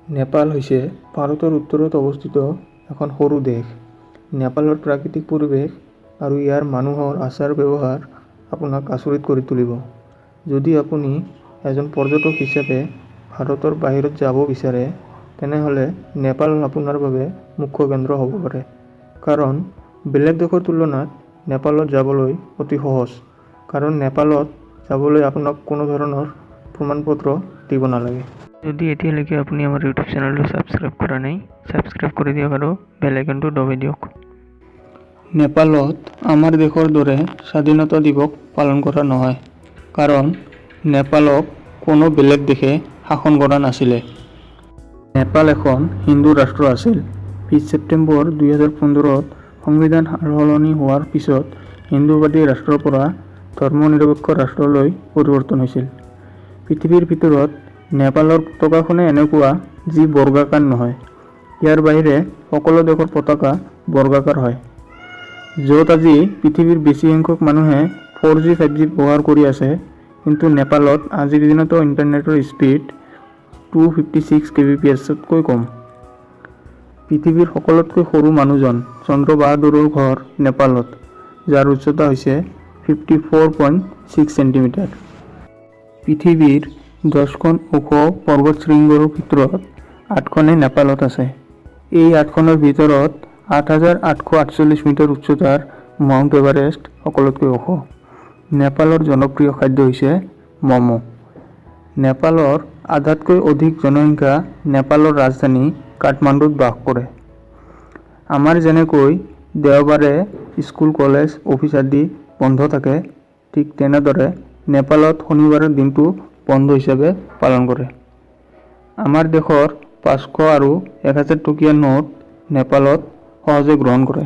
নেপাল হৈছে ভাৰতৰ উত্তৰত অৱস্থিত এখন সৰু দেশ। নেপালৰ প্ৰাকৃতিক পৰিৱেশ আৰু ইয়াৰ মানুহৰ আচাৰ ব্যৱহাৰ আপোনাক আচৰিত কৰি তুলিব। যদি আপুনি এজন পৰ্যটক হিচাপে ভাৰতৰ বাহিৰত যাব বিচাৰে, তেনেহ'লে নেপাল আপোনাৰ বাবে মুখ্য কেন্দ্ৰ হ'ব পাৰে। কাৰণ বেলেগ দেশৰ তুলনাত নেপালত যাবলৈ অতি সহজ। কাৰণ নেপালত যাবলৈ আপোনাক কোনো ধৰণৰ প্ৰমাণপত্ৰ দিব নালাগে। যদি এতিয়ালৈকে আপুনি আমাৰ ইউটিউব চেনেলটো ছাবস্ক্ৰাইব কৰা নাই, ছাবস্ক্ৰাইব কৰি দিয়ক আৰু বেল আইকনটো দবাই দিয়ক। নেপালত আমাৰ দেশৰ দৰে স্বাধীনতা দিৱস পালন কৰা নহয়। কাৰণ নেপালক কোনো বেলেগ দেশে শাসন কৰা নাছিলে। নেপাল এখন হিন্দু ৰাষ্ট্ৰ আছিল। 20 ছেপ্টেম্বৰ 2015ত সংবিধান সলনি হোৱাৰ পিছত হিন্দুবাদী ৰাষ্ট্ৰৰ পৰা ধৰ্মনিৰপেক্ষ ৰাষ্ট্ৰলৈ পৰিৱৰ্তন হৈছিল। পৃথিৱীৰ ভিতৰত নেপালৰ পতাকাখনে এনেকুৱা যি বৰ্গাকাৰ নহয়। ইয়াৰ বাহিৰে সকলো দেশৰ পতাকা বৰ্গাকাৰ হয়। য'ত আজি পৃথিৱীৰ বেছি সংখ্যক মানুহে 4G 5G ব্যৱহাৰ কৰি আছে, কিন্তু নেপালত আজিৰ দিনতো ইণ্টাৰনেটৰ স্পীড 256 kbps-তকৈ কম। পৃথিৱীৰ সকলোতকৈ সৰু মানুহজন চন্দ্ৰ বাহাদুৰৰ ঘৰ নেপালত, যাৰ উচ্চতা হৈছে 54.6 চেণ্টিমিটাৰ। পৃথিৱীৰ 10খন ওখ পৰ্বতশৃংগৰ ভিতৰত 8খনেই নেপালত আছে। এই 8খনৰ ভিতৰত 8,848 মিটাৰ উচ্চতাৰ মাউণ্ট এভাৰেষ্ট সকলোতকৈ ওখ। নেপালৰ জনপ্ৰিয় খাদ্য হৈছে ম'ম'। নেপালৰ আধাতকৈ অধিক জনসংখ্যা নেপালৰ ৰাজধানী কাঠমাণ্ডুত বাস কৰে। আমাৰ যেনেকৈ দেওবাৰে স্কুল, কলেজ, অফিচ আদি বন্ধ থাকে, ঠিক তেনেদৰে নেপালত শনিবাৰৰ দিনটো বন্ধ হিচাপে পালন কৰে। আমাৰ দেশৰ 500 আৰু 1000 টকীয়া নোট নেপালত সহজে গ্ৰহণ কৰে।